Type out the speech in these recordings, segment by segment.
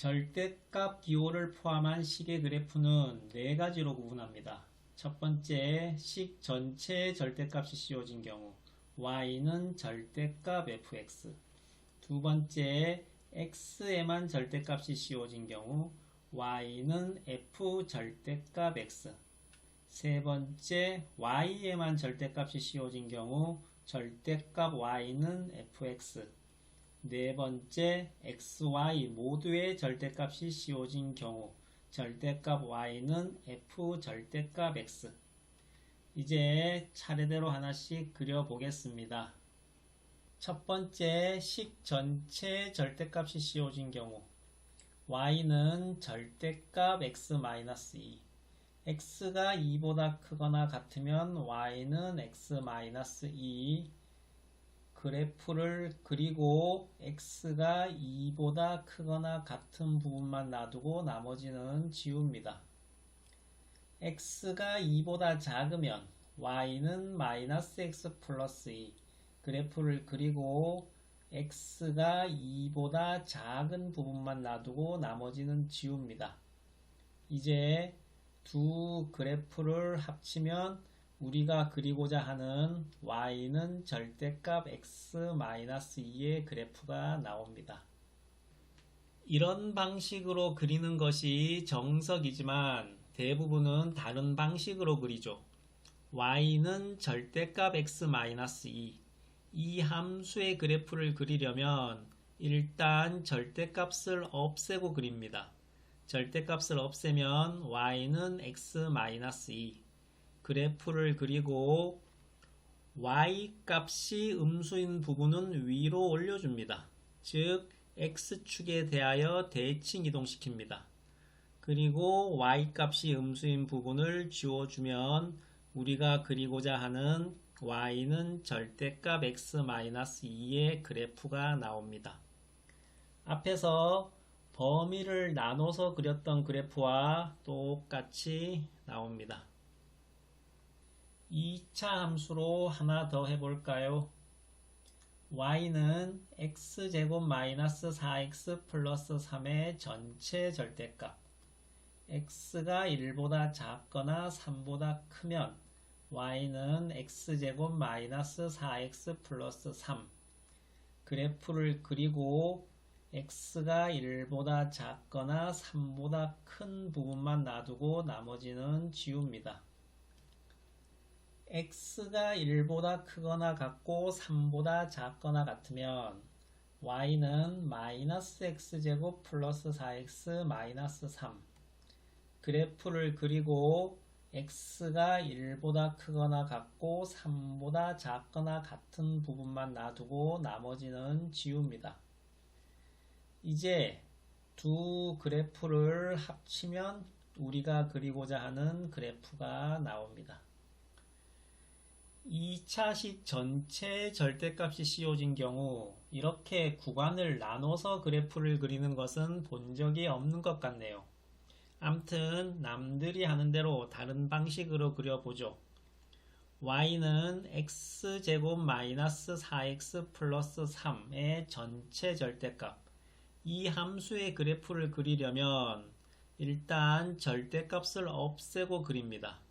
절대값 기호를 포함한 식의 그래프는 네 가지로 구분합니다. 첫 번째, 식 전체의 절대값이 씌워진 경우 y는 절대값 fx. 두 번째, x에만 절대값이 씌워진 경우 y는 f 절대값 x. 세 번째, y에만 절대값이 씌워진 경우 절대값 y는 fx. 네 번째, xy 모두의 절대값이 씌워진 경우 절대값 y는 f 절대값 x. 이제 차례대로 하나씩 그려보겠습니다. 첫 번째, 식 전체 절대값이 씌워진 경우 y는 절대값 x-2. x가 2보다 크거나 같으면 y는 x-2. 그래프를 그리고 x가 2보다 크거나 같은 부분만 놔두고 나머지는 지웁니다. x가 2보다 작으면 y는 -x 플러스 2. 그래프를 그리고 x가 2보다 작은 부분만 놔두고 나머지는 지웁니다. 이제 두 그래프를 합치면 우리가 그리고자 하는 y는 절대값 x-2의 그래프가 나옵니다. 이런 방식으로 그리는 것이 정석이지만 대부분은 다른 방식으로 그리죠. y는 절대값 x-2. 이 함수의 그래프를 그리려면 일단 절대값을 없애고 그립니다. 절대값을 없애면 y는 x-2. 그래프를 그리고 y값이 음수인 부분은 위로 올려줍니다. 즉 x축에 대하여 대칭 이동시킵니다. 그리고 y값이 음수인 부분을 지워주면 우리가 그리고자 하는 y는 절대값 x-2의 그래프가 나옵니다. 앞에서 범위를 나눠서 그렸던 그래프와 똑같이 나옵니다. 2차 함수로 하나 더 해볼까요? y는 x제곱 마이너스 4x 플러스 3의 전체 절대값. x가 1보다 작거나 3보다 크면 y는 x제곱 마이너스 4x 플러스 3. 그래프를 그리고 x가 1보다 작거나 3보다 큰 부분만 놔두고 나머지는 지웁니다. x가 1보다 크거나 같고 3보다 작거나 같으면 y는 마이너스 x제곱 플러스 4x 마이너스 3. 그래프를 그리고 x가 1보다 크거나 같고 3보다 작거나 같은 부분만 놔두고 나머지는 지웁니다. 이제 두 그래프를 합치면 우리가 그리고자 하는 그래프가 나옵니다. 2차 식 전체 절대값이 씌워진 경우 이렇게 구간을 나눠서 그래프를 그리는 것은 본 적이 없는 것 같네요. 암튼 남들이 하는 대로 다른 방식으로 그려보죠. y는 x제곱 마이너스 4x 플러스 3의 전체 절대값. 이 함수의 그래프를 그리려면 일단 절대값을 없애고 그립니다.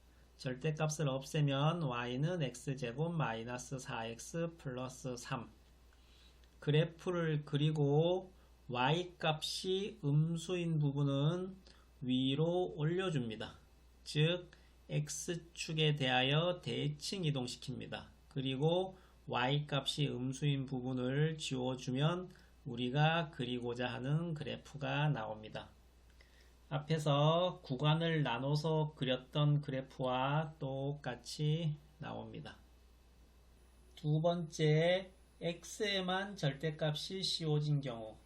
절대값을 없애면 y는 x제곱 마이너스 4x 플러스 3. 그래프를 그리고 y값이 음수인 부분은 위로 올려줍니다. 즉 x축에 대하여 대칭 이동시킵니다. 그리고 y값이 음수인 부분을 지워주면 우리가 그리고자 하는 그래프가 나옵니다. 앞에서 구간을 나눠서 그렸던 그래프와 똑같이 나옵니다. 두 번째, x에만 절대값이 씌워진 경우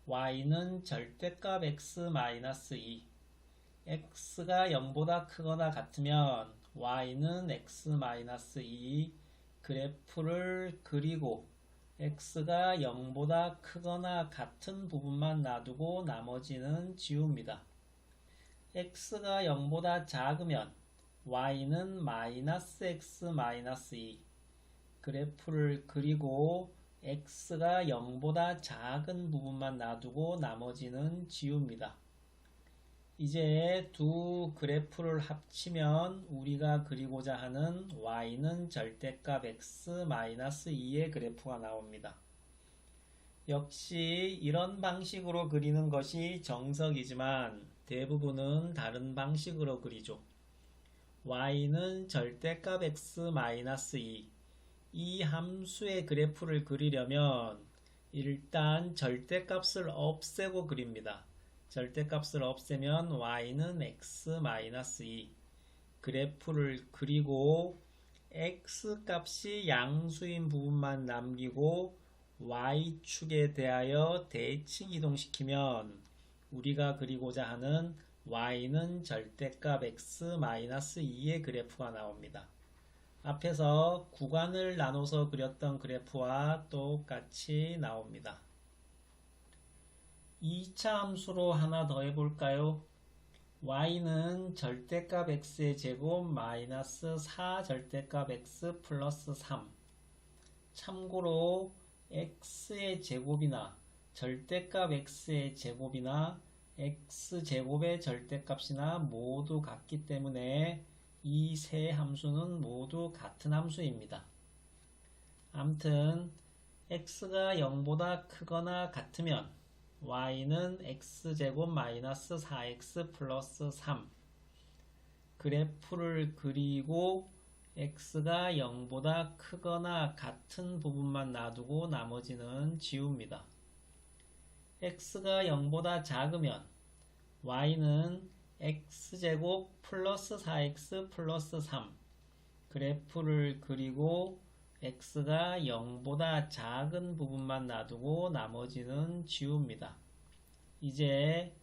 y는 절대값 x-2. x가 0보다 크거나 같으면 y는 x-2. 그래프를 그리고 x가 0보다 크거나 같은 부분만 놔두고 나머지는 지웁니다. x가 0보다 작으면 y는 -x-2. 그래프를 그리고 x가 0보다 작은 부분만 놔두고 나머지는 지웁니다. 이제 두 그래프를 합치면 우리가 그리고자 하는 y는 절대값 x-2의 그래프가 나옵니다. 역시 이런 방식으로 그리는 것이 정석이지만 대부분은 다른 방식으로 그리죠. y는 절대값 x-2, 이 함수의 그래프를 그리려면 일단 절대값을 없애고 그립니다. 절대값을 없애면 y는 x-2, 그래프를 그리고 x값이 양수인 부분만 남기고 y축에 대하여 대칭 이동시키면 우리가 그리고자 하는 y는 절대값 x-2의 그래프가 나옵니다. 앞에서 구간을 나눠서 그렸던 그래프와 똑같이 나옵니다. 2차 함수로 하나 더 해볼까요? y는 절대값 x의 제곱 마이너스 4 절대값 x 플러스 3. 참고로 x의 제곱이나 절대값 x의 제곱이나 x제곱의 절대값이나 모두 같기 때문에 이 세 함수는 모두 같은 함수입니다. 암튼 x가 0보다 크거나 같으면 y는 x제곱 마이너스 4x 플러스 3. 그래프를 그리고 x가 0보다 크거나 같은 부분만 놔두고 나머지는 지웁니다. x가 0보다 작으면 y는 x제곱 플러스 4x 플러스 3. 그래프를 그리고 x가 0보다 작은 부분만 놔두고 나머지는 지웁니다. 이제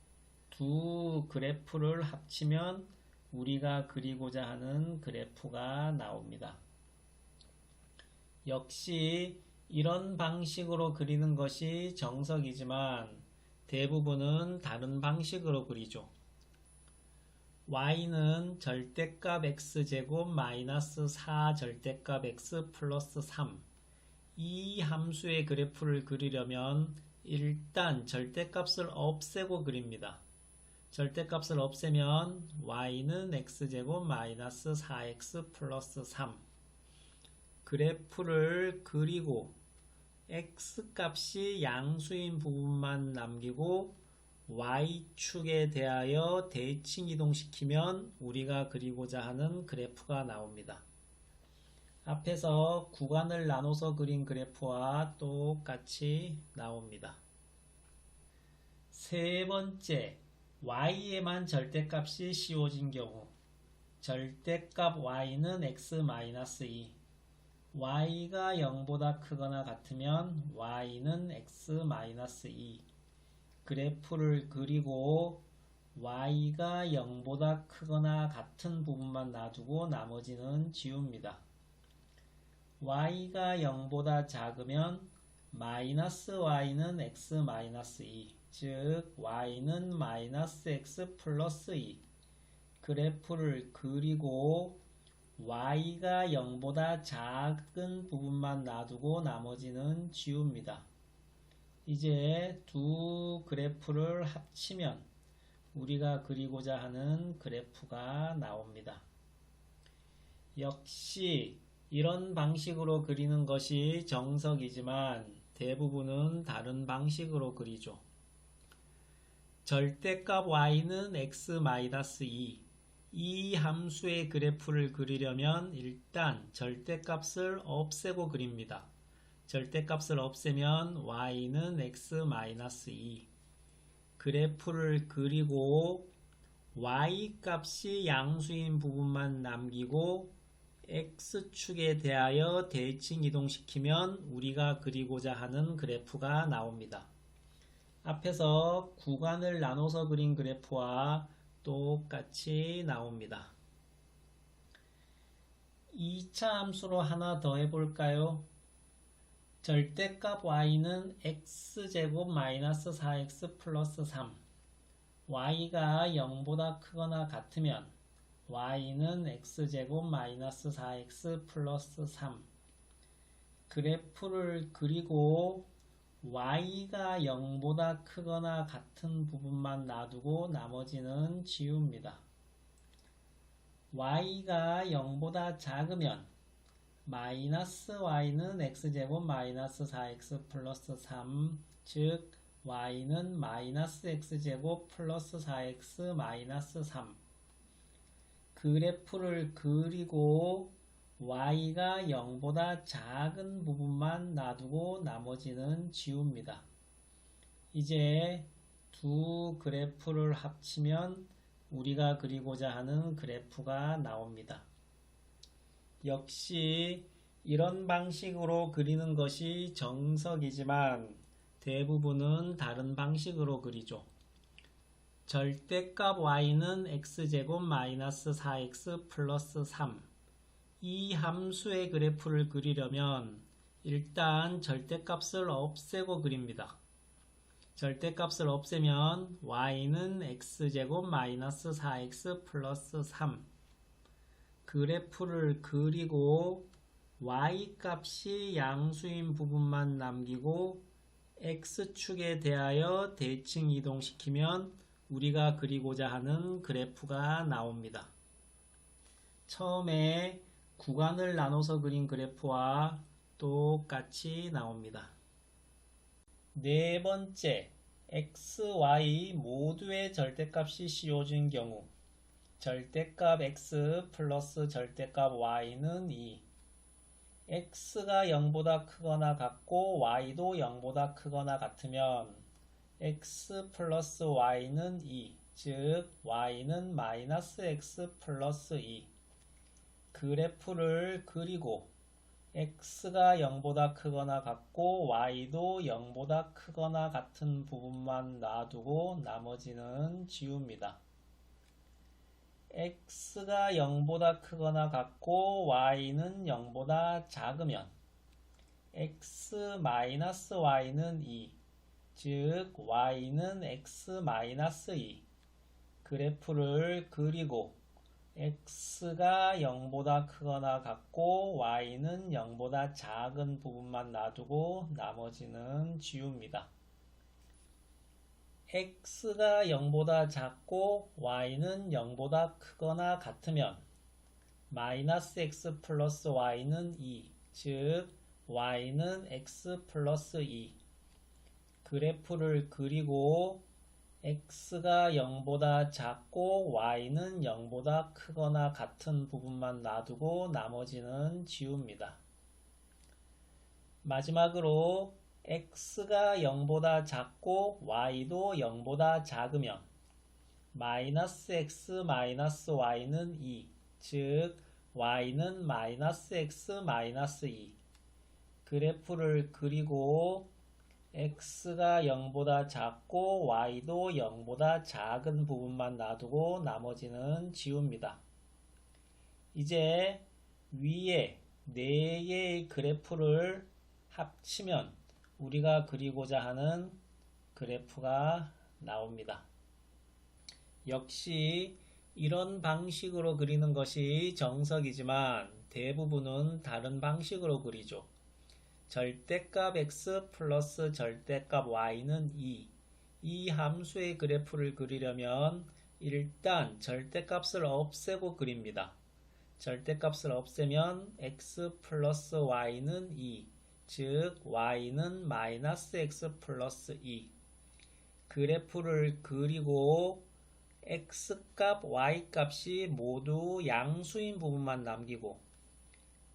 두 그래프를 합치면 우리가 그리고자 하는 그래프가 나옵니다. 역시 이런 방식으로 그리는 것이 정석이지만 대부분은 다른 방식으로 그리죠. y는 절대값 x제곱 마이너스 4 절대값 x 플러스 3. 이 함수의 그래프를 그리려면 일단 절대값을 없애고 그립니다. 절대값을 없애면 y는 x제곱 마이너스 4x 플러스 3. 그래프를 그리고 x값이 양수인 부분만 남기고 y축에 대하여 대칭 이동시키면 우리가 그리고자 하는 그래프가 나옵니다. 앞에서 구간을 나눠서 그린 그래프와 똑같이 나옵니다. 세 번째, y에만 절대값이 씌워진 경우 절대값 y는 x-2. y가 0보다 크거나 같으면 y는 x-2. 그래프를 그리고 y가 0보다 크거나 같은 부분만 놔두고 나머지는 지웁니다. y가 0보다 작으면 마이너스 y는 x-2, 즉 y는 마이너스 x 플러스 2. 그래프를 그리고 y가 0보다 작은 부분만 놔두고 나머지는 지웁니다. 이제 두 그래프를 합치면 우리가 그리고자 하는 그래프가 나옵니다. 역시 이런 방식으로 그리는 것이 정석이지만 대부분은 다른 방식으로 그리죠. 절대값 y는 x-2. 이 함수의 그래프를 그리려면 일단 절대값을 없애고 그립니다. 절대값을 없애면 y는 x-2. 그래프를 그리고 y값이 양수인 부분만 남기고 x축에 대하여 대칭 이동시키면 우리가 그리고자 하는 그래프가 나옵니다. 앞에서 구간을 나눠서 그린 그래프와 똑같이 나옵니다. 2차 함수로 하나 더 해볼까요? 절대값 y는 x제곱 마이너스 4x 플러스 3. y가 0보다 크거나 같으면 y는 x제곱 마이너스 4x 플러스 3. 그래프를 그리고 y가 0보다 크거나 같은 부분만 놔두고 나머지는 지웁니다. y가 0보다 작으면 마이너스 y는 x제곱 마이너스 4x 플러스 3, 즉 y는 마이너스 x제곱 플러스 4x 마이너스 3. 그래프를 그리고 y가 0보다 작은 부분만 놔두고 나머지는 지웁니다. 이제 두 그래프를 합치면 우리가 그리고자 하는 그래프가 나옵니다. 역시 이런 방식으로 그리는 것이 정석이지만 대부분은 다른 방식으로 그리죠. 절대값 y는 x제곱 마이너스 4x 플러스 3. 이 함수의 그래프를 그리려면 일단 절대값을 없애고 그립니다. 절대값을 없애면 y는 x제곱 마이너스 4x 플러스 3. 그래프를 그리고 y값이 양수인 부분만 남기고 x축에 대하여 대칭 이동시키면 우리가 그리고자 하는 그래프가 나옵니다. 처음에 구간을 나눠서 그린 그래프와 똑같이 나옵니다. 네 번째, x, y 모두의 절대값이 씌워진 경우 절대값 x 플러스 절대값 y는 2. x가 0보다 크거나 같고 y도 0보다 크거나 같으면 x 플러스 y는 2, 즉 y는 마이너스 x 플러스 2. 그래프를 그리고 x가 0보다 크거나 같고 y도 0보다 크거나 같은 부분만 놔두고 나머지는 지웁니다. x가 0보다 크거나 같고 y는 0보다 작으면 x 마이너스 y는 2, 즉 y는 x 마이너스 2. 그래프를 그리고 x가 0보다 크거나 같고 y는 0보다 작은 부분만 놔두고 나머지는 지웁니다. x가 0보다 작고 y는 0보다 크거나 같으면 마이너스 x 플러스 y는 2, 즉 y는 x 플러스 2. 그래프를 그리고 x가 0보다 작고 y는 0보다 크거나 같은 부분만 놔두고 나머지는 지웁니다. 마지막으로 x가 0보다 작고 y도 0보다 작으면 마이너스 x 마이너스 y는 2, 즉 y는 마이너스 x 마이너스 2. 그래프를 그리고 x가 0보다 작고 y도 0보다 작은 부분만 놔두고 나머지는 지웁니다. 이제 위에 4개의 그래프를 합치면 우리가 그리고자 하는 그래프가 나옵니다. 역시 이런 방식으로 그리는 것이 정석이지만 대부분은 다른 방식으로 그리죠. 절대값 x 플러스 절대값 y는 2. 이 함수의 그래프를 그리려면 일단 절대값을 없애고 그립니다. 절대값을 없애면 x 플러스 y는 2, 즉 y는 마이너스 x 플러스 2. 그래프를 그리고 x값, y값이 모두 양수인 부분만 남기고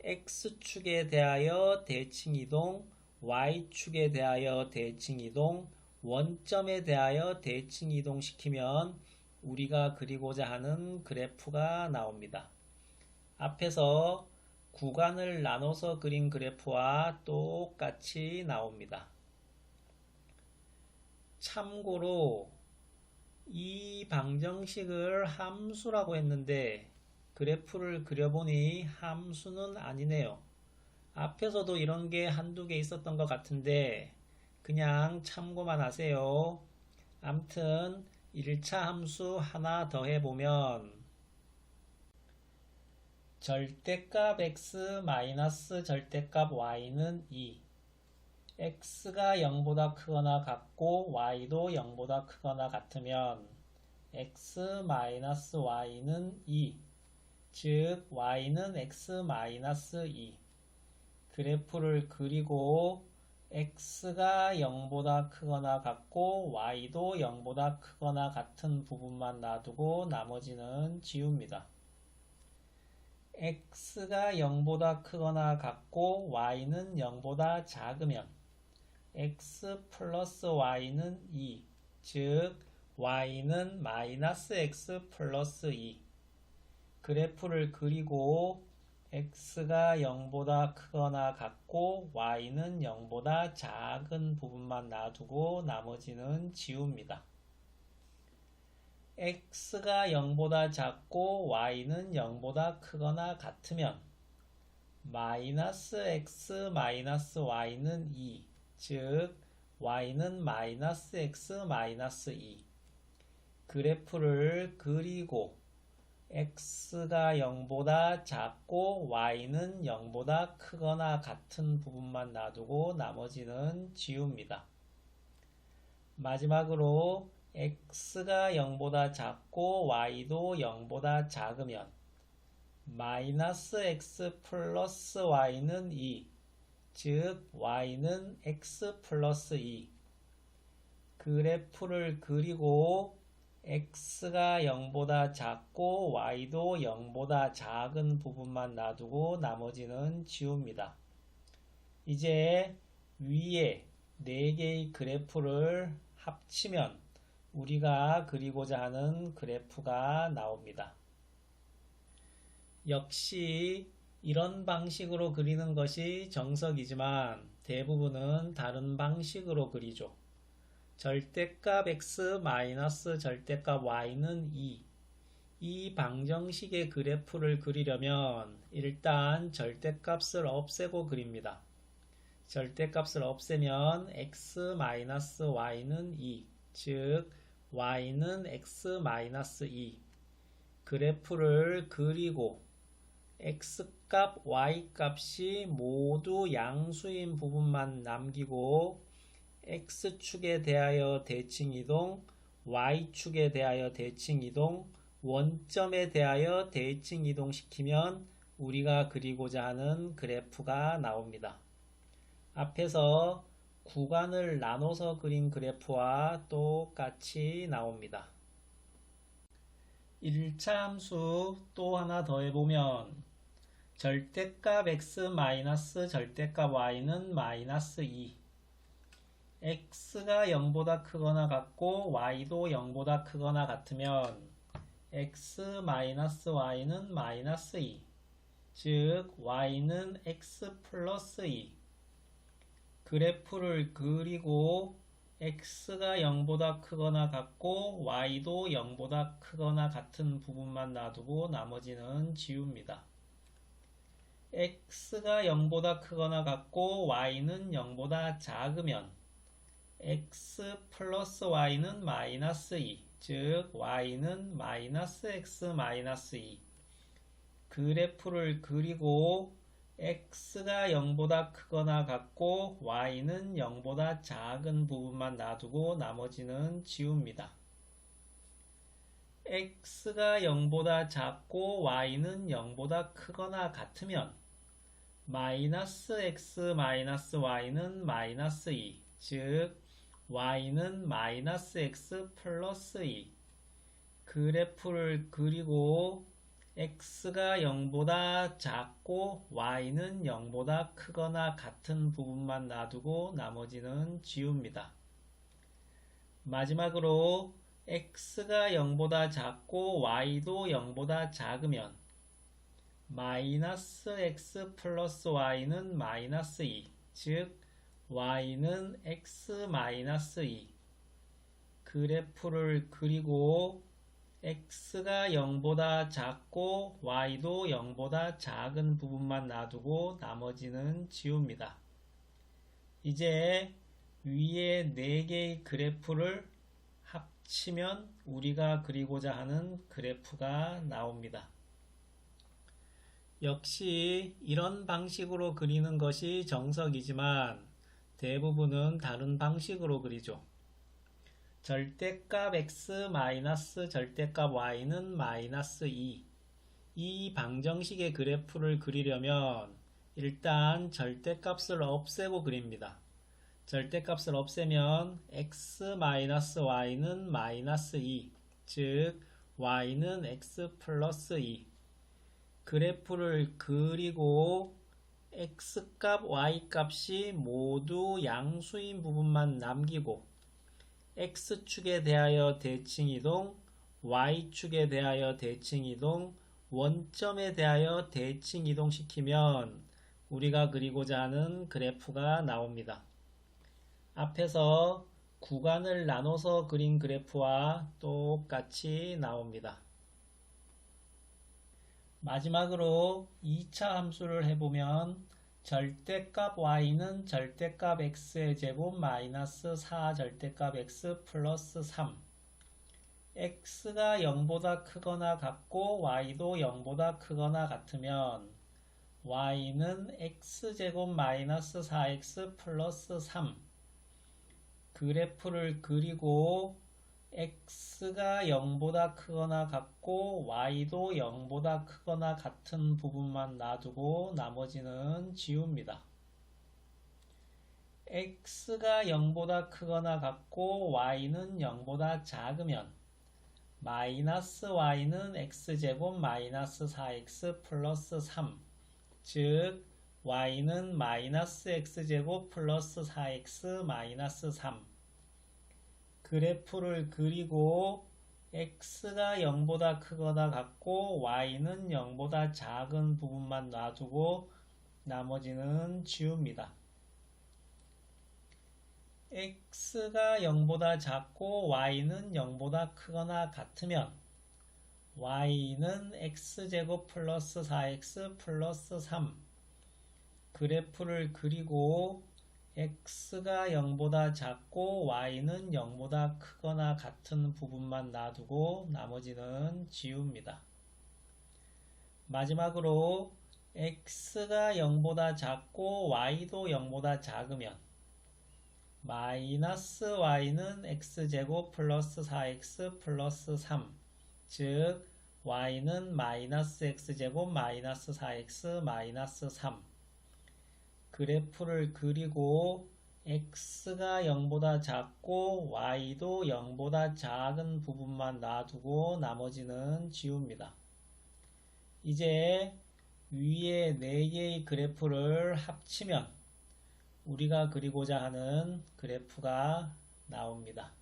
x축에 대하여 대칭이동, y축에 대하여 대칭이동, 원점에 대하여 대칭이동 시키면 우리가 그리고자 하는 그래프가 나옵니다. 앞에서 구간을 나눠서 그린 그래프와 똑같이 나옵니다. 참고로 이 방정식을 함수라고 했는데 그래프를 그려보니 함수는 아니네요. 앞에서도 이런 게 한두 개 있었던 것 같은데 그냥 참고만 하세요. 암튼 1차 함수 하나 더 해보면 절대값 x 마이너스 절대값 y는 2. x가 0보다 크거나 같고 y도 0보다 크거나 같으면 x 마이너스 y는 2. 즉 y는 x 마이너스 2. 그래프를 그리고 x가 0보다 크거나 같고 y도 0보다 크거나 같은 부분만 놔두고 나머지는 지웁니다. x가 0보다 크거나 같고 y는 0보다 작으면 x 플러스 y는 2, 즉 y는 마이너스 x 플러스 2. 그래프를 그리고 x가 0보다 크거나 같고 y는 0보다 작은 부분만 놔두고 나머지는 지웁니다. x가 0보다 작고 y는 0보다 크거나 같으면 마이너스 x 마이너스 y는 2, 즉 y는 마이너스 x 마이너스 2. 그래프를 그리고 x가 0보다 작고 y는 0보다 크거나 같은 부분만 놔두고 나머지는 지웁니다. 마지막으로 x가 0보다 작고 y도 0보다 작으면 마이너스 x 플러스 y는 2, 즉 y는 x 플러스 2. 그래프를 그리고 x가 0보다 작고 y도 0보다 작은 부분만 놔두고 나머지는 지웁니다. 이제 위에 4개의 그래프를 합치면 우리가 그리고자 하는 그래프가 나옵니다. 역시 이런 방식으로 그리는 것이 정석이지만 대부분은 다른 방식으로 그리죠. 절대값 x 마이너스 절대값 y는 2. 이 방정식의 그래프를 그리려면 일단 절대값을 없애고 그립니다. 절대값을 없애면 x 마이너스 y는 2, 즉 y는 x 마이너스 2. 그래프를 그리고 x값, y값이 모두 양수인 부분만 남기고 x축에 대하여 대칭이동, y축에 대하여 대칭이동, 원점에 대하여 대칭이동 시키면 우리가 그리고자 하는 그래프가 나옵니다. 앞에서 구간을 나눠서 그린 그래프와 똑같이 나옵니다. 1차 함수 또 하나 더 해보면 절대값 x 마이너스 절대값 y는 마이너스 2. x가 0보다 크거나 같고 y도 0보다 크거나 같으면 x 마이너스 y는 마이너스 2, 즉 y는 x 플러스 2. 그래프를 그리고 x가 0보다 크거나 같고 y도 0보다 크거나 같은 부분만 놔두고 나머지는 지웁니다. x가 0보다 크거나 같고 y는 0보다 작으면 x 플러스 y는 마이너스 2, 즉 y는 마이너스 x 마이너스 2. 그래프를 그리고 x가 0보다 크거나 같고 y는 0보다 작은 부분만 놔두고 나머지는 지웁니다. x가 0보다 작고 y는 0보다 크거나 같으면 마이너스 x 마이너스 y는 마이너스 2, 즉 y는 마이너스 x 플러스 2. 그래프를 그리고 x가 0보다 작고 y는 0보다 크거나 같은 부분만 놔두고 나머지는 지웁니다. 마지막으로 x가 0보다 작고 y도 0보다 작으면 마이너스 x 플러스 y는 마이너스 2, 즉 y는 x 마이너스 2. 그래프를 그리고 x가 0보다 작고 y도 0보다 작은 부분만 놔두고 나머지는 지웁니다. 이제 위에 4개의 그래프를 합치면 우리가 그리고자 하는 그래프가 나옵니다. 역시 이런 방식으로 그리는 것이 정석이지만 대부분은 다른 방식으로 그리죠. 절대값 x 마이너스 절대값 y는 마이너스 2. 이 방정식의 그래프를 그리려면 일단 절대값을 없애고 그립니다. 절대값을 없애면 x-y는 마이너스 2, 즉 y는 x 플러스 2. 그래프를 그리고 x값, y값이 모두 양수인 부분만 남기고 x축에 대하여 대칭이동, y축에 대하여 대칭이동, 원점에 대하여 대칭이동시키면 우리가 그리고자 하는 그래프가 나옵니다. 앞에서 구간을 나눠서 그린 그래프와 똑같이 나옵니다. 마지막으로 2차 함수를 해보면 절대값 y는 절대값 x의 제곱 마이너스 4 절대값 x 플러스 3. x가 0보다 크거나 같고 y도 0보다 크거나 같으면 y는 x제곱 마이너스 4x 플러스 3. 그래프를 그리고 x가 0보다 크거나 같고 y도 0보다 크거나 같은 부분만 놔두고 나머지는 지웁니다. x가 0보다 크거나 같고 y는 0보다 작으면 마이너스 y는 x제곱 마이너스 4x 플러스 3, 즉 y는 마이너스 x제곱 플러스 4x 마이너스 3. 그래프를 그리고 x가 0보다 크거나 같고 y는 0보다 작은 부분만 놔두고 나머지는 지웁니다. x가 0보다 작고 y는 0보다 크거나 같으면 y는 x제곱 플러스 4x 플러스 3. 그래프를 그리고 x가 0보다 작고 y는 0보다 크거나 같은 부분만 놔두고 나머지는 지웁니다. 마지막으로 x가 0보다 작고 y도 0보다 작으면 마이너스 y는 x제곱 플러스 4x 플러스 3, 즉 y는 마이너스 x제곱 마이너스 4x 마이너스 3. 그래프를 그리고 x가 0보다 작고 y도 0보다 작은 부분만 놔두고 나머지는 지웁니다. 이제 위에 4개의 그래프를 합치면 우리가 그리고자 하는 그래프가 나옵니다.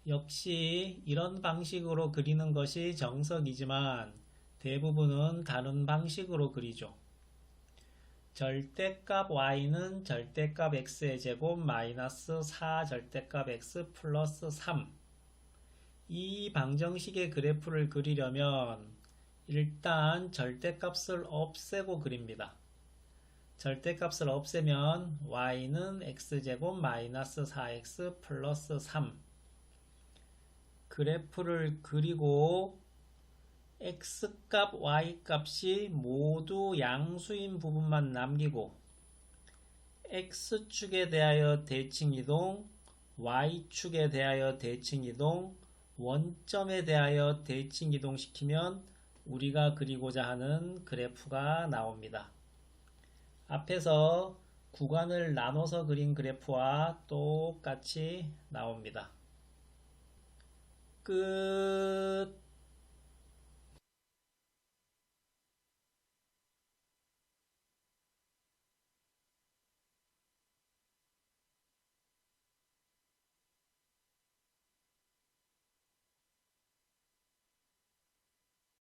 역시 이런 방식으로 그리는 것이 정석이지만 대부분은 다른 방식으로 그리죠. 절대값 y는 절대값 x의 제곱 마이너스 4 절대값 x 플러스 3. 이 방정식의 그래프를 그리려면 일단 절대값을 없애고 그립니다. 절대값을 없애면 y는 x제곱 마이너스 4x 플러스 3. 그래프를 그리고 x값, y값이 모두 양수인 부분만 남기고 x축에 대하여 대칭이동, y축에 대하여 대칭이동, 원점에 대하여 대칭이동시키면 우리가 그리고자 하는 그래프가 나옵니다. 앞에서 구간을 나눠서 그린 그래프와 똑같이 나옵니다. 끝.